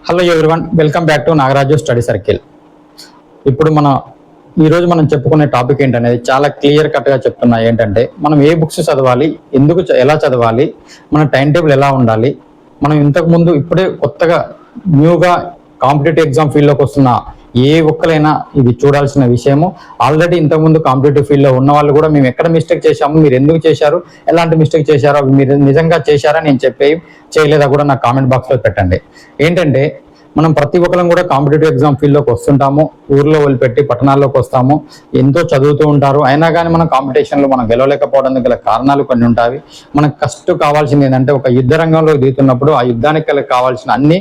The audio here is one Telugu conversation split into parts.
Hello everyone, welcome back to Nagaraju study circle. ఇప్పుడు ఈరోజు మనం చెప్పుకునే టాపిక్ ఏంటనేది చాలా క్లియర్ కట్గా చెప్తున్నా. ఏంటంటే మనం ఏ బుక్స్ చదవాలి, ఎలా చదవాలి, మన టైం టేబుల్ ఎలా ఉండాలి, మనం ఇంతకుముందు ఇప్పుడే కొత్తగా న్యూగా కాంపిటేటివ్ ఎగ్జామ్ ఫీల్డ్లోకి వస్తున్న ఏ ఒక్కరైనా ఇది చూడాల్సిన విషయము. ఆల్రెడీ ఇంతకుముందు కాంపిటేటివ్ ఫీల్డ్లో ఉన్న వాళ్ళు కూడా మేము ఎక్కడ మిస్టేక్ చేశాము, మీరు ఎందుకు చేశారు, ఎలాంటి మిస్టేక్ చేశారో, మీరు నిజంగా చేశారా నేను చేయలేదా కూడా నాకు కామెంట్ బాక్స్లో పెట్టండి. ఏంటంటే మనం ప్రతి ఒక్కరం కూడా కాంపిటేటివ్ ఎగ్జామ్ ఫీల్డ్లోకి వస్తుంటాము, ఊర్లో వదిలిపెట్టి పట్టణాల్లోకి వస్తాము, ఎంతో చదువుతూ ఉంటారు. అయినా కానీ మనం కాంపిటీషన్లో మనం గెలవలేకపోవడానికి గల కారణాలు కొన్ని ఉంటాయి. మనకు ఫస్ట్ కావాల్సింది ఏంటంటే ఒక యుద్ధ రంగంలో దిగుతున్నప్పుడు ఆ యుద్ధానికి కావాల్సిన అన్ని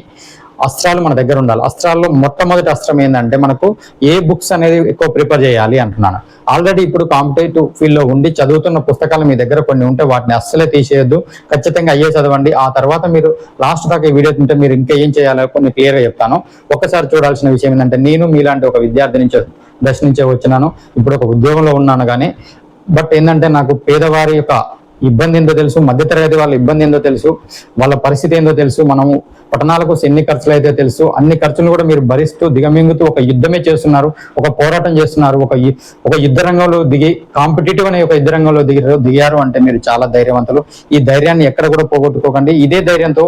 అస్త్రాలు మన దగ్గర ఉండాలి. అస్త్రాల్లో మొట్టమొదటి అస్త్రం ఏంటంటే మనకు ఏ బుక్స్ అనేది ఎక్కువ ప్రిపేర్ చేయాలి అంటున్నాను. ఆల్రెడీ ఇప్పుడు కాంపిటేటివ్ ఫీల్డ్లో ఉండి చదువుతున్న పుస్తకాలు మీ దగ్గర కొన్ని ఉంటే వాటిని అస్సలే తీసేయద్దు. ఖచ్చితంగా అయ్యే చదవండి. ఆ తర్వాత మీరు లాస్ట్ దాకా ఈ వీడియో తింటే మీరు ఇంకా ఏం చేయాలో కొన్ని క్లియర్గా చెప్తాను. ఒక్కసారి చూడాల్సిన విషయం ఏంటంటే నేను మీలాంటి ఒక విద్యార్థి దశ నుంచే వచ్చినాను. ఇప్పుడు ఒక ఉద్యోగంలో ఉన్నాను. కానీ బట్ ఏంటంటే నాకు పేదవారి యొక్క ఇబ్బంది ఏందో తెలుసు, మధ్యతరగతి వాళ్ళ ఇబ్బంది ఏందో తెలుసు, వాళ్ళ పరిస్థితి ఏందో తెలుసు. మనము పట్టణాలకు ఎన్ని ఖర్చులు అయితే తెలుసు, అన్ని ఖర్చులు కూడా మీరు భరిస్తూ దిగమింగుతూ ఒక యుద్ధమే చేస్తున్నారు, ఒక పోరాటం చేస్తున్నారు, ఒక యుద్ధ రంగంలో దిగి కాంపిటేటివ్ అనే ఒక యుద్ధ రంగంలో దిగారు అంటే మీరు చాలా ధైర్యవంతులు. ఈ ధైర్యాన్ని ఎక్కడ కూడా పోగొట్టుకోకండి. ఇదే ధైర్యంతో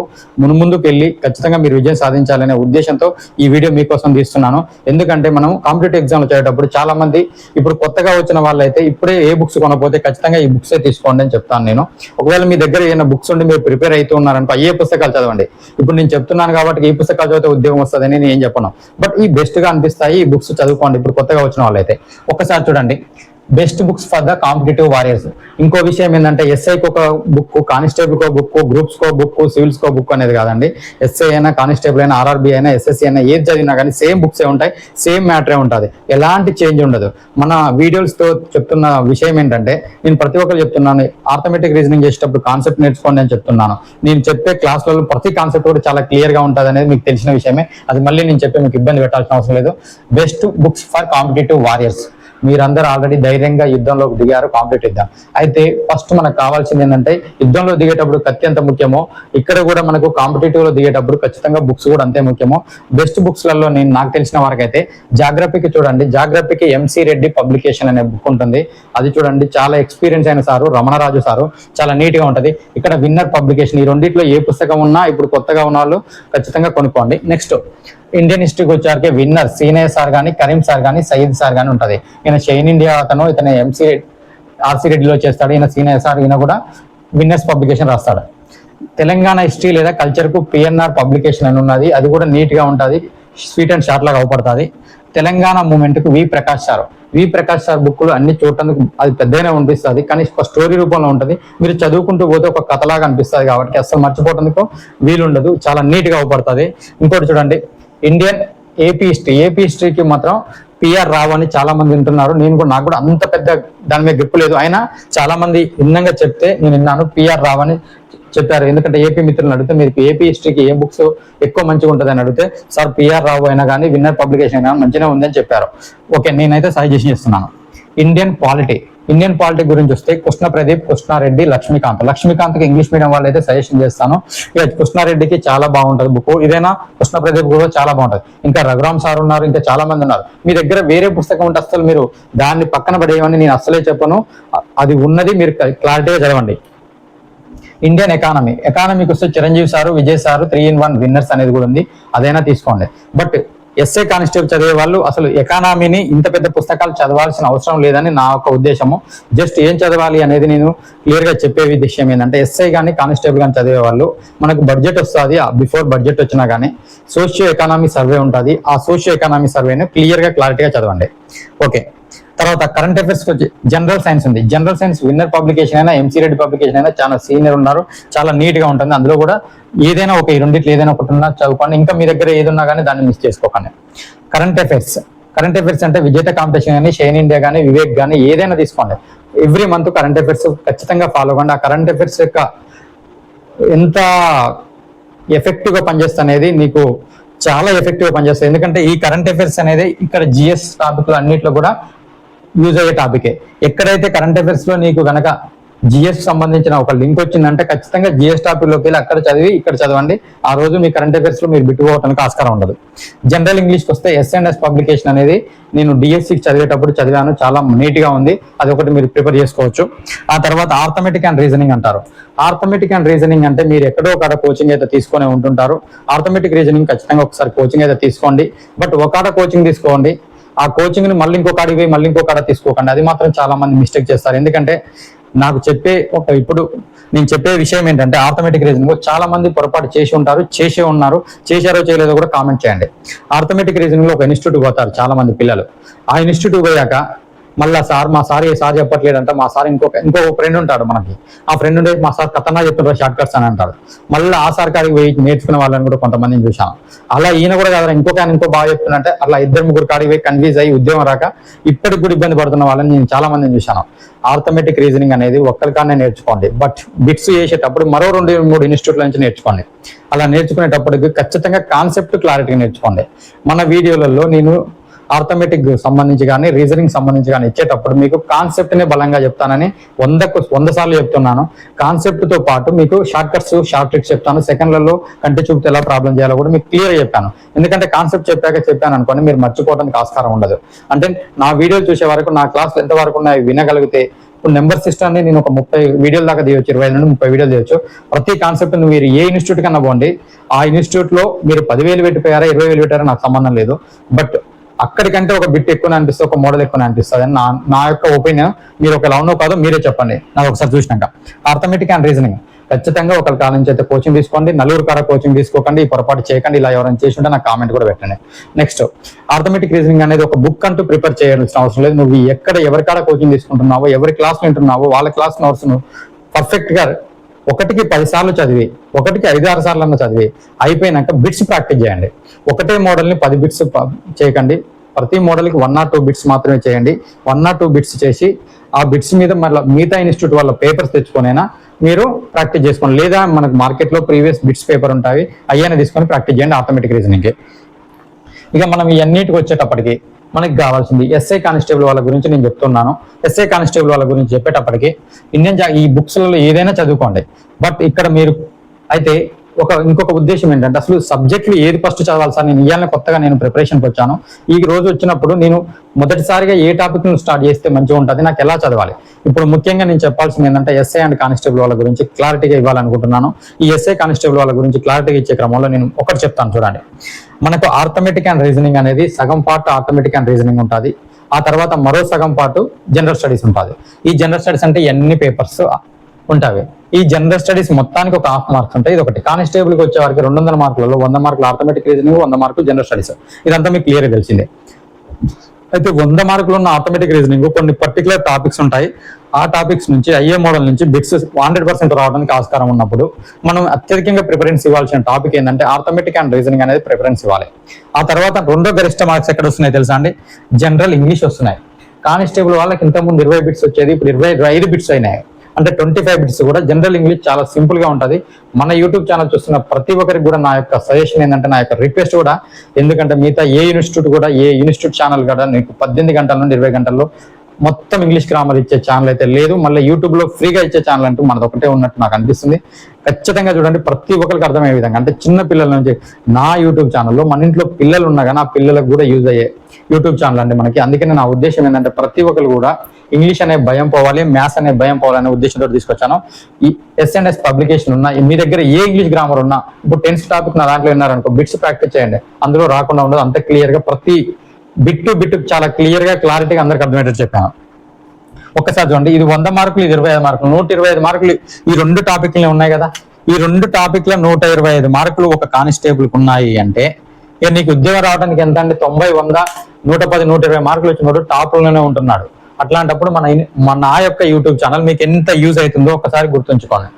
ముందుకు వెళ్ళి ఖచ్చితంగా మీరు విజయం సాధించాలనే ఉద్దేశంతో ఈ వీడియో మీకోసం తీస్తున్నాను. ఎందుకంటే మనం కాంపిటేటివ్ ఎగ్జామ్లు చదివేటప్పుడు చాలా మంది ఇప్పుడు కొత్తగా వచ్చిన వాళ్ళైతే ఇప్పుడే ఏ బుక్స్ కొనకపోతే ఖచ్చితంగా ఈ బుక్సే తీసుకోండి అని చెప్తాను నేను. ఒకవేళ మీ దగ్గర ఏమైనా బుక్స్ ఉండి మీరు ప్రిపేర్ అవుతూ ఉన్నారనుకో అయ్యే పుస్తకాలు చదవండి. ఇప్పుడు నేను చెప్తున్నాను కాబట్టి ఈ పుస్తకాలు చదివితే ఉద్యోగం వస్తుందని నేను ఏం చెప్పను, బట్ ఈ బెస్ట్ గా అనిపిస్తాయి ఈ బుక్స్ చదువుకోండి. ఇప్పుడు కొత్తగా వచ్చిన వాళ్ళైతే ఒక్కసారి చూడండి, best books for the competitive warriors. ఇంకో విషయం ఏంటంటే ఎస్ఐకి ఒక బుక్, కానిస్టేబుల్ కో బుక్, గ్రూప్స్ కో బుక్, సివిల్స్ కో బుక్ అనేది కాదండి. ఎస్ఐ అయినా, కానిస్టేబుల్ అయినా, ఆర్ఆర్బీ అయినా, ఎస్ఎస్సి అయినా ఏది చదివినా కానీ సేమ్ బుక్స్ ఉంటాయి, సేమ్ మ్యాటరే ఉంటుంది, ఎలాంటి చేంజ్ ఉండదు. మన వీడియోస్తో చెప్తున్న విషయం ఏంటంటే నేను ప్రతి ఒక్కరు చెప్తున్నాను, ఆర్థమెటిక్ రీజనింగ్ చేసేటప్పుడు కాన్సెప్ట్ నేర్చుకోండి అని చెప్తున్నాను. నేను చెప్పే క్లాసులలో ప్రతి కాన్సెప్ట్ కూడా చాలా క్లియర్గా ఉంటుంది అనేది మీకు తెలిసిన విషయమే. అది మళ్ళీ నేను చెప్పే మీకు ఇబ్బంది పెట్టాల్సిన అవసరం లేదు. Best books for competitive warriors. మీరందరూ ఆల్రెడీ ధైర్యంగా యుద్ధంలోకి దిగారు, కాంపిటేటివ్ యుద్ధం. అయితే ఫస్ట్ మనకు కావాల్సింది ఏంటంటే యుద్ధంలో దిగేటప్పుడు కత్తి ఎంత ముఖ్యమో ఇక్కడ కూడా మనకు కాంపిటేటివ్ లో దిగేటప్పుడు ఖచ్చితంగా బుక్స్ కూడా అంతే ముఖ్యమో. బెస్ట్ బుక్స్లలో నాకు తెలిసిన వరకైతే జాగ్రఫీకి చూడండి, జాగ్రఫీకి ఎంసీ రెడ్డి పబ్లికేషన్ అనే బుక్ ఉంటుంది. అది చూడండి, చాలా ఎక్స్పీరియన్స్ అయిన సారు, రమణరాజు సారు, చాలా నీట్ గా ఉంటుంది. ఇక్కడ విన్నర్ పబ్లికేషన్. ఈ రెండిట్లో ఏ పుస్తకం ఉన్నా ఇప్పుడు కొత్తగా ఉన్న వాళ్ళు ఖచ్చితంగా కొనుక్కోండి. నెక్స్ట్ ఇండియన్ హిస్టరీకి వచ్చాకే విన్నర్ సీనయ్య సార్ కానీ, కరీం సార్ కానీ, సయీద్ సార్ కానీ ఉంటుంది. ఈయన షైన్ ఇండియా అతను, ఇతను ఆర్సీ రెడ్డిలో చేస్తాడు. ఈయన సీనయ్య సార్, ఈయన కూడా విన్నర్స్ పబ్లికేషన్ రాస్తాడు. తెలంగాణ హిస్టరీ లేదా కల్చర్ కు పిఎన్ఆర్ పబ్లికేషన్ అని ఉన్నది. అది కూడా నీట్ గా ఉంటుంది, స్వీట్ అండ్ షార్ట్ లాగా అవపడుతుంది. తెలంగాణ మూమెంట్ కు వి ప్రకాష్ సార్ బుక్లు అన్ని చూడటానికి అది పెద్దగానే అనిపిస్తుంది, కానీ ఒక స్టోరీ రూపంలో ఉంటుంది. మీరు చదువుకుంటూ పోతే ఒక కథలాగా అనిపిస్తుంది కాబట్టి అసలు మర్చిపోవడానికి వీలుండదు, చాలా నీట్ గా అవపడుతుంది. ఇంకోటి చూడండి, ఇండియన్ ఏపీ హిస్టరీకి మాత్రం పిఆర్ రావు అని చాలా మంది వింటున్నారు. నాకు కూడా అంత పెద్ద దాని మీద గ్రిప్ లేదు, అయినా చాలా మంది విన్నంగా చెప్తే నేను విన్నాను. పిఆర్ రావు అని చెప్పారు. ఎందుకంటే ఏపీ మిత్రులను అడిగితే మీరు ఏపీ హిస్టరీకి ఏ బుక్స్ ఎక్కువ మంచిగా ఉంటుంది అని అడిగితే సార్ పిఆర్ రావు అయినా కానీ, విన్నర్ పబ్లికేషన్ అయినా మంచిగా ఉందని చెప్పారు. ఓకే, నేనైతే సజెషన్ చేస్తున్నాను. ఇండియన్ పాలిటీ గురించి వస్తే కృష్ణప్రదీప్, కృష్ణారెడ్డి, లక్ష్మీకాంత్కి ఇంగ్లీష్ మీడియం వాళ్ళు అయితే సజెషన్ చేస్తాను. ఇక కృష్ణారెడ్డికి చాలా బాగుంటుంది బుక్, ఇదైనా కృష్ణప్రదీప్ కూడా చాలా బాగుంటుంది. ఇంకా రఘురామ్ సార్ ఉన్నారు, ఇంకా చాలా మంది ఉన్నారు. మీ దగ్గర వేరే పుస్తకం ఉంటే అసలు మీరు దాన్ని పక్కన పడేయమని నేను అస్సలే చెప్పను. అది ఉన్నది మీరు క్లారిటీగా చదవండి. ఇండియన్ ఎకానమీకి వస్తే Chiranjeevi sir, Vijay sir 3-in-1 winners అనేది కూడా ఉంది, అదైనా తీసుకోండి. బట్ ఎస్ఏ కానిస్టేబుల్ చదివే వాళ్ళు అసలు ఎకానమీని ఇంత పెద్ద పుస్తకాలు చదవాల్సిన అవసరం లేదని నా ఒక ఉద్దేశము. జస్ట్ ఏం చదవాలి అనేది నేను క్లియర్గా చెప్పే విషయం ఏంటంటే ఎస్ఐ కానీ, కానిస్టేబుల్ కానీ చదివే వాళ్ళు మనకు బడ్జెట్ వస్తుంది. బిఫోర్ బడ్జెట్ వచ్చినా కానీ సోషియో ఎకానమీ సర్వే ఉంటుంది. ఆ సోషియో ఎకానమీ సర్వేని క్లారిటీగా చదవండి. ఓకే, తర్వాత కరెంట్ అఫైర్స్ వచ్చి జనరల్ సైన్స్ ఉంది. జనరల్ సైన్స్ విన్నర్ పబ్లికేషన్ అయినా, ఎంసీ రెడ్డి పబ్లికేషన్ అయినా చాలా సీనియర్ ఉన్నారు, చాలా నీట్ గా ఉంటుంది. అందులో కూడా ఏదైనా ఈ రెండిట్లో ఏదైనా ఒకటి ఉన్నా చదువుకోండి. ఇంకా మీ దగ్గర ఏది ఉన్నా కానీ దాన్ని మిస్ చేసుకోకండి. కరెంట్ అఫైర్స్ అంటే విజేత కాంపిటీషన్ కానీ, షైన్ ఇండియా కానీ, వివేక్ కానీ ఏదైనా తీసుకోండి. ఎవ్రీ మంత్ కరెంట్ అఫైర్స్ ఖచ్చితంగా ఫాలో అవ్వండి. ఆ కరెంట్ అఫైర్స్ యొక్క ఎంత ఎఫెక్టివ్ గా పనిచేస్తుంది అనేది మీకు చాలా ఎఫెక్టివ్ గా పనిచేస్తుంది. ఎందుకంటే ఈ కరెంట్ అఫైర్స్ అనేది ఇక్కడ జిఎస్ టాపిక్లు అన్నిట్లో కూడా యూజ్ అయ్యే టాపికే. ఎక్కడైతే కరెంట్ అఫైర్స్ లో నీకు గనక జిఎస్ సంబంధించిన ఒక లింక్ వచ్చిందంటే ఖచ్చితంగా జిఎస్ టాపిక్లోకి వెళ్ళి అక్కడ చదివి ఇక్కడ చదవండి. ఆ రోజు మీ కరెంట్ అఫైర్స్ లో మీరు బిట్టుకోవడానికి ఆస్కారం ఉండదు. జనరల్ ఇంగ్లీష్కి వస్తే ఎస్ పబ్లికేషన్ అనేది నేను డిఎస్సికి చదివేటప్పుడు చదివాను, చాలా నీట్ గా ఉంది, అది ఒకటి మీరు ప్రిపేర్ చేసుకోవచ్చు. ఆ తర్వాత ఆర్థమెటిక్ అండ్ రీజనింగ్ అంటారు. ఆర్థమెటిక్ అండ్ రీజనింగ్ అంటే మీరు ఎక్కడో ఒక కోచింగ్ అయితే తీసుకొని ఉంటుంటారు. ఆర్థమెటిక్ రీజనింగ్ ఖచ్చితంగా ఒకసారి కోచింగ్ అయితే తీసుకోండి. బట్ ఒక కోచింగ్ తీసుకోండి, ఆ కోచింగ్ ని మళ్ళీ ఇంకొకటి మళ్ళీ ఇంకొకటి తీసుకోకండి. అది మాత్రం చాలా మంది మిస్టేక్ చేస్తారు. ఎందుకంటే నాకు ఇప్పుడు నేను చెప్పే విషయం ఏంటంటే ఆర్థమెటిక్ రీజనింగ్ చాలా మంది పొరపాటు చేసి ఉంటారు, చేశారో చేయలేదో కూడా కామెంట్ చేయండి. ఆర్థమెటిక్ రీజనింగ్ లో ఒక ఇన్స్టిట్యూట్ పోతారు చాలా మంది పిల్లలు. ఆ ఇన్స్టిట్యూట్ పోయాక మళ్ళీ మా సార్ చెప్పట్లేదంట, మా సార్ ఇంకో ఫ్రెండ్ ఉంటాడు మనకి, ఆ ఫ్రెండ్ ఉండే మా సార్ కథనా చెప్తుంటారు షార్ట్ కట్స్ అని అంటారు. మళ్ళీ ఆ సార్ కాడికి పోయి నేర్చుకునే వాళ్ళని కూడా కొంతమందిని చూశాను. అలా ఈయన కూడా కదా ఇంకో బాగా చెప్తున్నంటే అలా 2-3 కాడికి పోయి కన్ఫ్యూజ్ అయ్యి ఉద్యోగం రాక ఇప్పటికి కూడా ఇబ్బంది పడుతున్న వాళ్ళని నేను చాలా మందిని చూశాను. ఆర్థమెటిక్ రీజనింగ్ అనేది ఒక్కరికానే నేర్చుకోండి, బట్ బిట్స్ చేసేటప్పుడు మరో 2-3 ఇన్స్టిట్యూట్ల నుంచి నేర్చుకోండి. అలా నేర్చుకునేటప్పటికి ఖచ్చితంగా కాన్సెప్ట్ క్లారిటీగా నేర్చుకోండి. మన వీడియోలలో నేను ఆర్థమెటిక్ సంబంధించి కానీ రీజనింగ్ సంబంధించి కానీ ఇచ్చేటప్పుడు మీకు కాన్సెప్ట్ నే బలంగా చెప్తానని 100 సార్లు చెప్తున్నాను. కాన్సెప్ట్ తో పాటు మీకు షార్ట్ కట్స్ షార్ట్ ట్రిక్స్ చెప్తాను. సెకండ్లలో కంటి చూపుతో ఎలా ప్రాబ్లం చేయాలో కూడా మీకు క్లియర్ చెప్పాను. ఎందుకంటే కాన్సెప్ట్ చెప్పాను అనుకోండి, మీరు మర్చిపోవడానికి ఆస్కారం ఉండదు. అంటే నా వీడియోలు చూసే వరకు నా క్లాసులు ఎంత వరకు ఉన్నాయి వినగలిగితే, ఇప్పుడు నెంబర్ సిస్టమ్ ని నేను ఒక 30 వీడియోల దాకా తీయొచ్చు, 25 నుండి 30 వీడియోలు తీయొచ్చు. ప్రతి కాన్సెప్ట్ మీరు ఏ ఇన్స్టిట్యూట్ కన్నా పోండి, ఆ ఇన్స్టిట్యూట్ లో మీరు 10,000 పెట్టిపోయారా 20,000 పెట్టారా నాకు సంబంధం లేదు. బట్ అక్కడికంటే ఒక బిట్ ఎక్కువ అనిపిస్తుంది, ఒక మోడల్ ఎక్కువ అనిపిస్తుంది అని నా యొక్క ఒపీనియన్. మీరు ఒక లౌనో కాదో మీరే చెప్పండి నాకు ఒకసారి చూసినాక. ఆర్థమెటిక్ అండ్ రీజనింగ్ ఖచ్చితంగా ఒకరి కాలం నుంచి అయితే కోచింగ్ తీసుకోండి, నలుగురు కాడ కోచింగ్ తీసుకోకండి, ఈ పొరపాటు చేయకండి. ఇలా ఎవరైనా చేసి ఉంటే నాకు కామెంట్ కూడా పెట్టండి. నెక్స్ట్, ఆర్థమెటిక్ రీజనింగ్ అనేది ఒక బుక్ అంటూ ప్రిపేర్ చేయాల్సిన అవసరం లేదు. నువ్వు ఎవరికాడ కోచింగ్ తీసుకుంటున్నావో, ఎవరి క్లాస్ వింటున్నావో వాళ్ళ క్లాస్ నోట్స్ ను పర్ఫెక్ట్ గా 1కి 10 సార్లు చదివి, 1కి 5-6 సార్లు అన్న చదివి అయిపోయినాక బిట్స్ ప్రాక్టీస్ చేయండి. ఒకటే మోడల్ ని 10 బిట్స్ చేయకండి, ప్రతి మోడల్కి 1 or 2 బిట్స్ మాత్రమే చేయండి. 1 or 2 బిట్స్ చేసి ఆ బిట్స్ మీద మళ్ళీ మిగతా ఇన్స్టిట్యూట్ వాళ్ళ పేపర్స్ తెచ్చుకొనైనా మీరు ప్రాక్టీస్ చేసుకోండి. లేదా మనకు మార్కెట్లో ప్రీవియస్ బిట్స్ పేపర్ ఉంటాయి, అయ్యానే తీసుకొని ప్రాక్టీస్ చేయండి ఆర్థమెటిక్ రీజనింగ్కి. ఇక మనం ఇవన్నిటికి వచ్చేటప్పటికి మనకి కావాల్సింది ఎస్ఐ కానిస్టేబుల్ వాళ్ళ గురించి నేను చెప్తున్నాను. ఎస్ఐ కానిస్టేబుల్ వాళ్ళ గురించి చెప్పేటప్పటికి ఈ బుక్స్లలో ఏదైనా చదువుకోండి. బట్ ఇక్కడ మీరు అయితే ఇంకొక ఉద్దేశం ఏంటంటే అసలు సబ్జెక్టులు ఏది ఫస్ట్ చదవాలి సార్, నేను ఇవాళ కొత్తగా నేను ప్రిపరేషన్కి వచ్చాను, ఈ రోజు వచ్చినప్పుడు నేను మొదటిసారిగా ఏ టాపిక్ ను స్టార్ట్ చేస్తే మంచిగా ఉంటుంది, నాకు ఎలా చదవాలి. ఇప్పుడు ముఖ్యంగా నేను చెప్పాల్సింది ఏంటంటే ఎస్ఐ అండ్ కానిస్టేబుల్ వాళ్ళ గురించి క్లారిటీగా ఇవ్వాలనుకుంటున్నాను. ఈ ఎస్ఐ కానిస్టేబుల్ వాళ్ళ గురించి క్లారిటీగా ఇచ్చే క్రమంలో నేను ఒకటి చెప్తాను చూడండి. మనకు ఆర్థమెటిక్ అండ్ రీజనింగ్ అనేది సగం పార్ట్ ఆర్థమెటిక్ అండ్ రీజనింగ్ ఉంటుంది, ఆ తర్వాత మరో సగం పార్ట్ జనరల్ స్టడీస్ ఉంటుంది. ఈ జనరల్ స్టడీస్ అంటే ఎన్ని పేపర్స్ ఉంటాయి. ఈ జనరల్ స్టడీస్ మొత్తానికి ఒక 1/2 మార్క్స్ ఉంటాయి. ఇది ఒకటి. కానిస్టేబుల్కి వచ్చే వారికి 200 మార్కులలో 100 మార్కులు ఆర్థమెటిక్ రీజనింగ్, 100 మార్కులు జనరల్ స్టడీస్. ఇదంతా మీకు క్లియర్గా తెలిసిందే. అయితే 100 మార్కులు ఉన్న ఆర్థమెటిక్ రీజనింగ్ కొన్ని పర్టికులర్ టాపిక్స్ ఉంటాయి. ఆ టాపిక్స్ నుంచి ఐఏ మోడల్ నుంచి బిట్స్ 100% రావడానికి ఆస్కారం ఉన్నప్పుడు మనం అత్యధికంగా ప్రిఫరెన్స్ ఇవ్వాల్సిన టాపిక్ ఏంటంటే ఆర్థమెటిక్ అండ్ రీజనింగ్ అనేది ప్రిఫరెన్స్ ఇవ్వాలి. ఆ తర్వాత రెండో గరిష్ట మార్క్స్ ఎక్కడ వస్తున్నాయి తెలుసా అండి? జనరల్ ఇంగ్లీష్ వస్తున్నాయి. కానిస్టేబుల్ వాళ్ళకి ఇంతకుముందు 20 బిట్స్ వచ్చేది, ఇప్పుడు 25 బిట్స్ అయినాయి. అంటే 25 బిట్స్ కూడా. జనరల్ ఇంగ్లీష్ చాలా సింపుల్ గా ఉంటుంది. మన యూట్యూబ్ ఛానల్ చూస్తున్న ప్రతి ఒక్కరికి కూడా నా యొక్క సజెషన్ ఏంటంటే, నా యొక్క రిక్వెస్ట్ కూడా, ఎందుకంటే మిగతా ఏ ఇన్స్టిట్యూట్ ఛానల్ కూడా నీకు 18 గంటల నుండి 20 గంటల్లో మొత్తం ఇంగ్లీష్ గ్రామర్ ఇచ్చే ఛానల్ అయితే లేదు. మళ్ళీ యూట్యూబ్ లో ఫ్రీగా ఇచ్చే ఛానల్ అంటూ మనది ఒకటే ఉన్నట్టు నాకు అనిపిస్తుంది. ఖచ్చితంగా చూడండి, ప్రతి ఒక్కరికి అర్థమయ్యే విధంగా. అంటే చిన్న పిల్లల నుంచి నా యూట్యూబ్ ఛానల్లో మన ఇంట్లో పిల్లలు ఉన్నా కానీ ఆ పిల్లలకు కూడా యూజ్ అయ్యే యూట్యూబ్ ఛానల్ అండి మనకి. అందుకని నా ఉద్దేశం ఏంటంటే ప్రతి ఒక్కరు కూడా ఇంగ్లీష్ అనే భయం పోవాలి, మ్యాథ్స్ అనే భయం పోవాలనే ఉద్దేశంతో తీసుకొచ్చాను. ఈ ఎస్&ఎస్ పబ్లికేషన్ ఉన్నా, మీ దగ్గర ఏ ఇంగ్లీష్ గ్రామర్ ఉన్నా, ఇప్పుడు 10th టాపిక్ నా దాంట్లో విన్నారనుకో, బిట్స్ ప్రాక్టీస్ చేయండి, అందులో రాకుండా ఉండదు. అంత క్లియర్ గా ప్రతి బిట్ టు బిట్ చాలా క్లియర్ గా క్లారిటీగా అందరికి అర్థమయ్యేటట్టు చెప్పాను. ఒక్కసారి చూడండి, ఇది 100 మార్కులు, ఇది 25 మార్కులు, 125 మార్కులు ఈ 2 టాపిక్లే ఉన్నాయి కదా. ఈ 2 టాపిక్ల 125 మార్కులు ఒక కానిస్టేబుల్కి ఉన్నాయి అంటే ఇక నీకు ఉద్యోగం రావడానికి ఎంత అంటే 90, 100, 110, 120 మార్కులు వచ్చినప్పుడు టాప్లోనే ఉంటున్నాడు. అట్లాంటప్పుడు నా యొక్క యూట్యూబ్ ఛానల్ మీకు ఎంత యూజ్ అవుతుందో ఒకసారి గుర్తుంచుకోండి.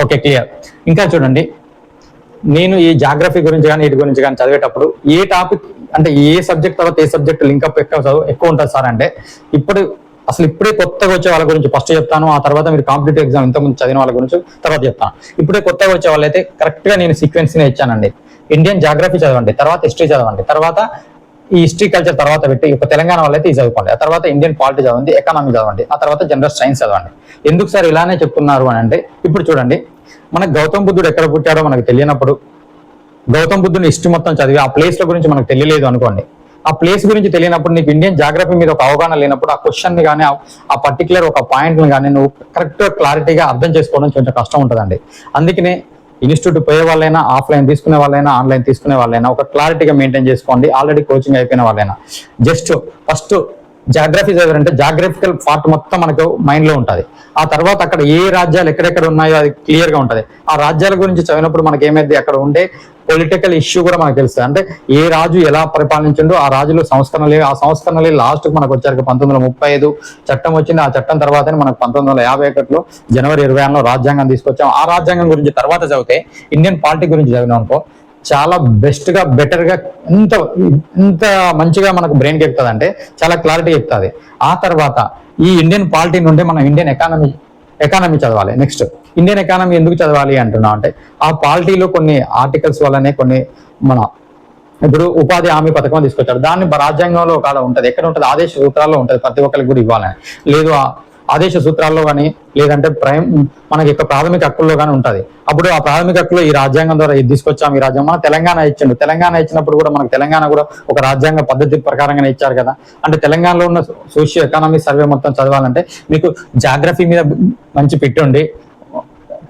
Okay, clear. ఇంకా చూడండి, నేను ఈ జాగ్రఫీ గురించి కానీ వీటి గురించి కానీ చదివేటప్పుడు ఏ టాపిక్ అంటే ఏ సబ్జెక్ట్ తర్వాత ఏ సబ్జెక్ట్ లింకప్ ఎక్కువ ఉంటుంది సార్ అంటే, ఇప్పుడే కొత్తగా వచ్చే వాళ్ళ గురించి ఫస్ట్ చెప్తాను. ఆ తర్వాత మీరు కాంపిటేటివ్ ఎగ్జామ్ ఇంతకుముందు చదివిన వాళ్ళ గురించి తర్వాత చెప్తాను. ఇప్పుడే కొత్తగా వచ్చే వాళ్ళైతే కరెక్ట్ గా నేను సీక్వెన్స్ నే ఇచ్చానండి. ఇండియన్ జాగ్రఫీ చదవండి, తర్వాత హిస్టరీ చదవండి, తర్వాత ఈ హిస్టరీ కల్చర్ తర్వాత పెట్టి ఒక తెలంగాణ వాళ్ళైతే ఇది చదువుకోండి, ఆ తర్వాత ఇండియన్ పాలిటీ చదవండి, ఎకానమీ చదవండి, ఆ తర్వాత జనరల్ సైన్స్ చదవండి. ఎందుకు సార్ ఇలానే చెప్తున్నారు అని అంటే, ఇప్పుడు చూడండి, మనకు గౌతమ్ బుద్ధుడు ఎక్కడ పుట్టాడో మనకు తెలియనప్పుడు, గౌతమ్ బుద్ధుని హిస్టరీ మొత్తం చదివి ఆ ప్లేస్ల గురించి మనకు తెలియలేదు అనుకోండి, ఆ ప్లేస్ గురించి తెలియనప్పుడు, నీకు ఇండియన్ జాగ్రఫీ మీద ఒక అవగాహన లేనప్పుడు, ఆ క్వశ్చన్ కానీ ఆ పర్టికులర్ ఒక పాయింట్ని కానీ నువ్వు కరెక్ట్ క్లారిటీగా అర్థం చేసుకోవడం కొంచెం కష్టం ఉంటుందండి. అందుకనే ఇన్స్టిట్యూట్ పోయే వాళ్ళైనా, ఆఫ్లైన్ తీసుకునే వాళ్ళైనా, ఆన్లైన్ తీసుకునే వాళ్ళైనా ఒక క్లారిటీగా మెయింటైన్ చేసుకోండి. ఆల్రెడీ కోచింగ్ అయిపోయిన వాళ్ళైనా జస్ట్ ఫస్ట్ జాగ్రఫీ చదివారంటే జాగ్రఫికల్ పార్ట్ మొత్తం మనకు మైండ్ లో ఉంటుంది. ఆ తర్వాత అక్కడ ఏ రాజ్యాలు ఎక్కడెక్కడ ఉన్నాయో అది క్లియర్ గా ఉంటుంది. ఆ రాజ్యాల గురించి చదివినప్పుడు మనకి ఏమైంది, అక్కడ ఉండే పొలిటికల్ ఇష్యూ కూడా మనకు తెలుస్తుంది. అంటే ఏ రాజు ఎలా పరిపాలించిండో, ఆ రాజులో సంస్కరణలు, ఆ సంస్కరణలు లాస్ట్ మనకు వచ్చారు 1935 చట్టం వచ్చింది. ఆ చట్టం తర్వాతనే మనకు 1951లో జనవరి 26లో రాజ్యాంగం తీసుకొచ్చాం. ఆ రాజ్యాంగం గురించి తర్వాత చదివితే ఇండియన్ పాలిటీ గురించి చదివినాం అనుకో, చాలా బెస్ట్ గా బెటర్ గా ఎంత ఎంత మంచిగా మనకు బ్రెయిన్కి ఎక్కుతుంది అంటే చాలా క్లారిటీ ఎక్కుతుంది. ఆ తర్వాత ఈ ఇండియన్ పాలిటీ నుండి మనం ఇండియన్ ఎకానమీ చదవాలి. నెక్స్ట్ ఇండియన్ ఎకానమీ ఎందుకు చదవాలి అంటున్నాం అంటే, ఆ పాలిటీలో కొన్ని ఆర్టికల్స్ వల్లనే కొన్ని మన ఇప్పుడు ఉపాధి హామీ పథకం తీసుకొచ్చారు. దాన్ని రాజ్యాంగంలో ఒక ఉంటుంది, ఎక్కడ ఉంటుంది, ఆదేశ సూత్రాల్లో ఉంటుంది, ప్రతి ఒక్కరికి కూడా ఇవ్వాలని. లేదు ఆదేశ సూత్రాల్లో కానీ, లేదంటే మనకి యొక్క ప్రాథమిక హక్కుల్లో కానీ ఉంటుంది. అప్పుడు ఆ ప్రాథమిక హక్కులో ఈ రాజ్యాంగం ద్వారా ఇది తీసుకొచ్చాము. ఈ రాజ్యాంగం మన తెలంగాణ ఇచ్చిండు. తెలంగాణ ఇచ్చినప్పుడు కూడా మనకు తెలంగాణ కూడా ఒక రాజ్యాంగ పద్ధతి ప్రకారంగానే ఇచ్చారు కదా. అంటే తెలంగాణలో ఉన్న సోషియో ఎకానమీ సర్వే మొత్తం చదవాలంటే మీకు జాగ్రఫీ మీద మంచి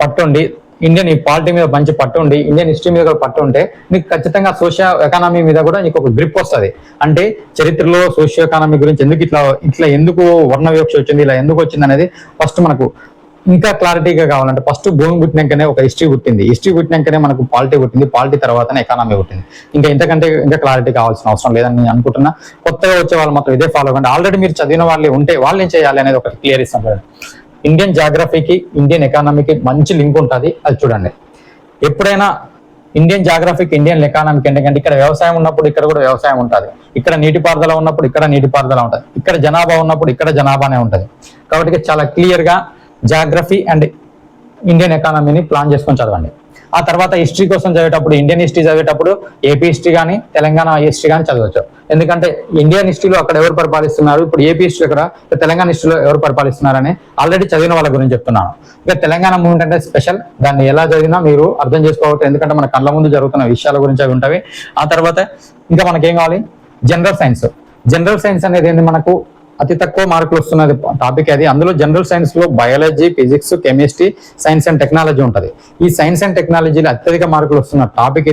పట్టుండి, ఇండియన్ ఈ పాలిటీ మీద మంచి పట్టుండి, ఇండియన్ హిస్టరీ మీద కూడా పట్టుంటే నీకు ఖచ్చితంగా సోషియో ఎకానమీ మీద కూడా నీకు ఒక గ్రిప్ వస్తుంది. అంటే చరిత్రలో సోషియో ఎకానమీ గురించి ఎందుకు ఇట్లా ఎందుకు వర్ణ వివక్ష వచ్చింది, ఇలా ఎందుకు వచ్చింది అనేది ఫస్ట్ మనకు ఇంకా క్లారిటీగా కావాలంటే ఫస్ట్ భూమి పుట్టినాకనే ఒక హిస్టరీ పుట్టింది, హిస్టరీ పుట్టినాకనే మనకు పాలిటీ పుట్టింది, పాలిటీ తర్వాతనే ఎకానమీ పుట్టింది. ఇంతకంటే ఇంకా క్లారిటీ కావాల్సిన అవసరం లేదని నేను అనుకుంటున్నా. కొత్తగా వచ్చే వాళ్ళు మాత్రం ఇదే ఫాలో కండి. ఆల్రెడీ మీరు చదివిన వాళ్ళు ఉంటే వాళ్ళు ఏం చేయాలి అనేది ఒక క్లియర్ ఇస్తాం. ఇండియన్ జాగ్రఫీకి ఇండియన్ ఎకానమీకి మంచి లింక్ ఉంటుంది, అది చూడండి. ఎప్పుడైనా ఇండియన్ జాగ్రఫీకి ఇండియన్ ఎకానమీకి ఎందుకంటే ఇక్కడ వ్యవసాయం ఉన్నప్పుడు ఇక్కడ కూడా వ్యవసాయం ఉంటుంది, ఇక్కడ నీటిపారుదల ఉన్నప్పుడు ఇక్కడ నీటిపారుదల ఉంటుంది, ఇక్కడ జనాభా ఉన్నప్పుడు ఇక్కడ జనాభానే ఉంటుంది. కాబట్టి చాలా క్లియర్ గా జాగ్రఫీ అండ్ ఇండియన్ ఎకానమీని ప్లాన్ చేసుకొని చదవండి. ఆ తర్వాత హిస్టరీ కోసం చదివేటప్పుడు, ఇండియన్ హిస్టరీ చదివేటప్పుడు ఏపీ హిస్టరీ కానీ తెలంగాణ హిస్టరీ కానీ చదవచ్చు. ఎందుకంటే ఇండియన్ హిస్టరీలో అక్కడ ఎవరు పరిపాలిస్తున్నారు, ఇప్పుడు ఏపీ హిస్టరీ అక్కడ, తెలంగాణ హిస్టరీలో ఎవరు పరిపాలిస్తున్నారని ఆల్రెడీ చదివిన వాళ్ళ గురించి చెప్తున్నాను. ఇక తెలంగాణ మూవ్మెంట్ అంటే స్పెషల్, దాన్ని ఎలా చదివినా మీరు అర్థం చేసుకోవచ్చు. ఎందుకంటే మన కళ్ళ ముందు జరుగుతున్న విషయాల గురించి అవి ఉంటాయి. ఆ తర్వాత ఇంకా మనకేం కావాలి, జనరల్ సైన్స్. జనరల్ సైన్స్ అనేది ఏంటి, మనకు అతి తక్కువ మార్కులు వస్తున్నది టాపిక్ అది. అందులో జనరల్ సైన్స్ లో biology, physics, chemistry, science and technology ఉంటుంది. ఈ సైన్స్ అండ్ టెక్నాలజీలో అత్యధిక మార్కులు వస్తున్న టాపిక్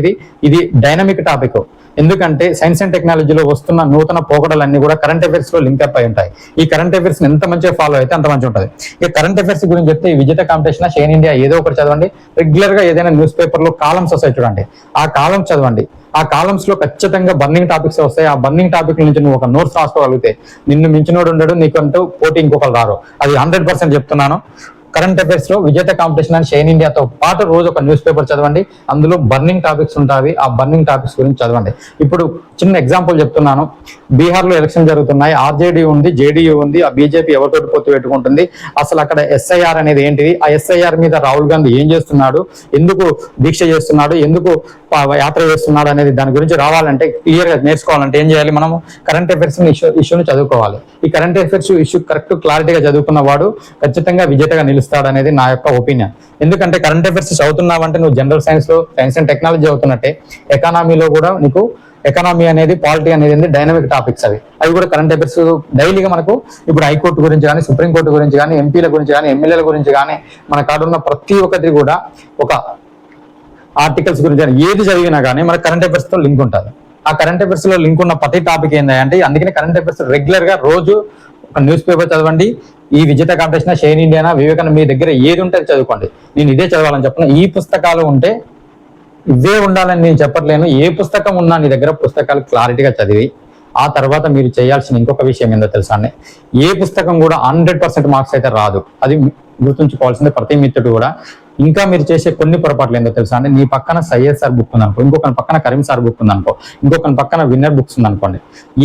ఇది డైనమిక్ టాపిక్. ఎందుకంటే సైన్స్ అండ్ టెక్నాలజీలో వస్తున్న నూతన పోకడలన్నీ కూడా కరెంట్ అఫైర్స్ లో లింక్ అప్ అయి ఉంటాయి. ఈ కరెంట్ అఫైర్స్ ఎంత మంచిగా ఫాలో అయితే అంత మంచిగా ఉంటుంది. ఇక కరెంట్ అఫైర్స్ గురించి చెప్తే ఈ విజేత కాంపిటీషన్, షైన్ ఇండియా ఏదో ఒకటి చదవండి. రెగ్యులర్ గా ఏదైనా న్యూస్ పేపర్ లో కాలమ్స్ వస్తాయి చూడండి, ఆ కాలమ్స్ చదవండి. ఆ కాలమ్స్ లో ఖచ్చితంగా బర్నింగ్ టాపిక్స్ వస్తాయి. ఆ బర్నింగ్ టాపిక్ నుంచి నువ్వు ఒక నోట్స్ రాసుకోగలిగితే నిన్ను మించినోడు ఉండడు, నీకంటూ పోటీ ఇంకొకరు రారు. అది 100% చెప్తున్నాను. కరెంట్ అఫైర్స్ లో విజేత కాంపిటీషన్ అండ్ షైన్ ఇండియాతో పాటు రోజు ఒక న్యూస్ పేపర్ చదవండి. అందులో బర్నింగ్ టాపిక్స్ ఉంటాయి, ఆ బర్నింగ్ టాపిక్స్ గురించి చదవండి. ఇప్పుడు చిన్న ఎగ్జాంపుల్ చెప్తున్నాను. బీహార్ లో ఎలక్షన్ జరుగుతున్నాయి, ఆర్జేడీ ఉంది, జేడీయూ ఉంది, ఆ బీజేపీ ఎవరితోటి పొత్తు పెట్టుకుంటుంది, అసలు అక్కడ ఎస్ఐఆర్ అనేది ఏంటిది, ఆ ఎస్ఐఆర్ మీద రాహుల్ గాంధీ ఏం చేస్తున్నాడు, ఎందుకు దీక్ష చేస్తున్నాడు, ఎందుకు యాత్ర చేస్తున్నాడు అనేది దాని గురించి రావాలంటే, క్లియర్ గా నేర్చుకోవాలంటే ఏం చేయాలి, మనము కరెంట్ అఫైర్స్ ఇష్యూని చదువుకోవాలి. ఈ కరెంట్ అఫైర్స్ ఇష్యూ కరెక్ట్ క్లారిటీగా చదువుకున్న వాడు ఖచ్చితంగా విజేతగా నిలుస్తాడు అనేది నా యొక్క ఒపీనియన్. ఎందుకంటే కరెంట్ అఫైర్స్ చదువుతున్నావంటే నువ్వు జనరల్ సైన్స్ లో సైన్స్ అండ్ టెక్నాలజీ చదువుతున్నట్టే, ఎకానమీలో కూడా నీకు ఎకానమీ అనేది, పాలిటీ అనేది డైనమిక్ టాపిక్స్ అవి కూడా కరెంట్ అఫైర్స్ డైలీగా మనకు ఇప్పుడు హైకోర్టు గురించి కానీ, సుప్రీంకోర్టు గురించి కానీ, ఎంపీల గురించి కానీ, ఎమ్మెల్యేల గురించి కానీ, మన కాడున్న ప్రతి ఒక్కటి కూడా ఒక ఆర్టికల్స్ గురించి ఏది చదివినా కానీ మనకు కరెంట్ అఫైర్స్ తో లింక్ ఉంటుంది. ఆ కరెంట్ అఫైర్స్ లో లింక్ ఉన్న ప్రతి టాపిక్ ఏంటంటే, అందుకని కరెంట్ అఫైర్స్ రెగ్యులర్ గా రోజు ఒక న్యూస్ పేపర్ చదవండి. ఈ విజేత కాంపిటీషన్, షైన్ ఇండియానా, వివేకానంద, మీ దగ్గర ఏది ఉంటే చదువుకోండి. నేను ఇదే చదవాలని చెప్పను. ఈ పుస్తకాలు ఉంటే ఇవే ఉండాలని నేను చెప్పట్లేను. ఏ పుస్తకం ఉన్నా నీ దగ్గర పుస్తకాలు క్లారిటీగా చదివి ఆ తర్వాత మీరు చేయాల్సిన ఇంకొక విషయం ఏందో తెలుసా అండి, ఏ పుస్తకం కూడా 100% మార్క్స్ అయితే రాదు. అది గుర్తుంచుకోవాల్సింది ప్రతి మిత్రుడు కూడా. ఇంకా మీరు చేసే కొన్ని పొరపాట్లు ఏందో తెలుసా అండి, నీ పక్కన సయ్యద్ సార్ బుక్ ఉందనుకో, ఇంకొకరి పక్కన కరీం సార్ బుక్ ఉందనుకో, ఇంకొకరి పక్కన విన్నర్ బుక్స్ ఉందనుకోండి.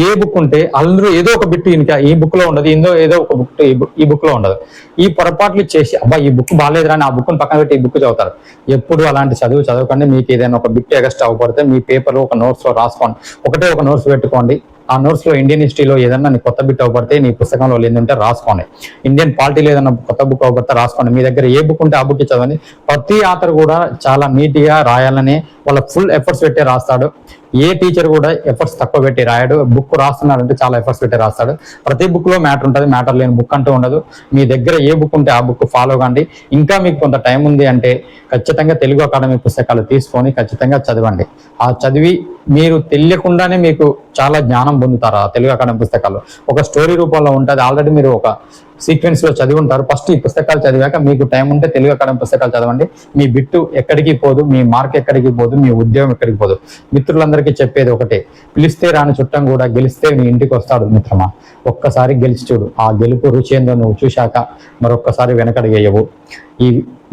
ఏ బుక్ ఉంటే అందులో ఏదో ఒక బిట్ ఇంకా ఈ బుక్ లో ఉండదు, ఏదో ఒక బుక్ ఈ బుక్ లో ఉండదు. ఈ పొరపాట్లు చేసి అబ్బా ఈ బుక్ బాగాలేదురా అని ఆ బుక్ పక్కన పెట్టి ఈ బుక్ చదువుతారు. ఎప్పుడు అలాంటి చదవకండి. మీకు ఏదైనా ఒక బిట్ ఎగస్ట్ అవ్వకపోతే మీ పేపర్ ఒక నోట్స్ లో రాసుకోండి. ఒకటే ఒక నోట్స్ పెట్టుకోండి. ఆ నోట్స్లో ఇండియన్ హిస్టరీలో ఏదన్నా నీ కొత్త బిట్ అవ్వబడితే నీ పుస్తకంలో ఏంటంటే రాసుకోండి. ఇండియన్ పాలిటీలో ఏదైనా కొత్త బుక్ అవ్వబడితే రాసుకోండి. మీ దగ్గర ఏ బుక్ ఉంటే ఆ బుక్ చదవండి. ప్రతి ఆథర్ కూడా చాలా నీట్గా రాయాలని వాళ్ళ ఫుల్ ఎఫర్ట్స్ పెట్టే రాస్తాడు. ఏ టీచర్ కూడా ఎఫర్ట్స్ తక్కువ పెట్టి రాయడు. బుక్ రాస్తున్నాడంటే చాలా ఎఫర్ట్స్ పెట్టి రాస్తాడు. ప్రతి బుక్ లో మ్యాటర్ ఉంటుంది, మ్యాటర్ లేని బుక్ అంటూ ఉండదు. మీ దగ్గర ఏ బుక్ ఉంటే ఆ బుక్ ఫాలో కండి. ఇంకా మీకు కొంత టైం ఉంది అంటే ఖచ్చితంగా తెలుగు అకాడమీ పుస్తకాలు తీసుకొని ఖచ్చితంగా చదవండి. ఆ చదివి మీరు తెలియకుండానే మీకు చాలా జ్ఞానం పొందుతారు ఆ తెలుగు అకాడమీ పుస్తకాలు. ఒక స్టోరీ రూపంలో ఉంటుంది, ఆల్రెడీ మీరు ఒక సీక్వెన్స్ లో చదివి ఉంటారు. ఫస్ట్ ఈ పుస్తకాలు చదివాక మీకు టైం ఉంటే తెలుగు అకాడమీ పుస్తకాలు చదవండి. మీ బిట్టు ఎక్కడికి పోదు, మీ మార్క్ ఎక్కడికి పోదు, మీ ఉద్యోగం ఎక్కడికి పోదు. మిత్రులందరికీ చెప్పేది ఒకటే, పిలిస్తే రాని చుట్టం కూడా గెలిస్తే నీ ఇంటికి వస్తాడు మిత్రమా. ఒక్కసారి గెలిచి చూడు, ఆ గెలుపు రుచి ఏందో నువ్వు చూశాక మరొక్కసారి వెనకడిగేయవు.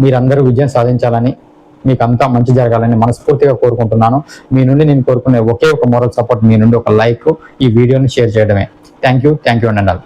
మీరందరూ విజయం సాధించాలని, మీకు అంతా మంచి జరగాలని మనస్ఫూర్తిగా కోరుకుంటున్నాను. మీ నుండి నేను కోరుకునే ఒకే ఒక మోరల్ సపోర్ట్ మీ నుండి ఒక లైక్, ఈ వీడియోని షేర్ చేయడమే. Thank you and all.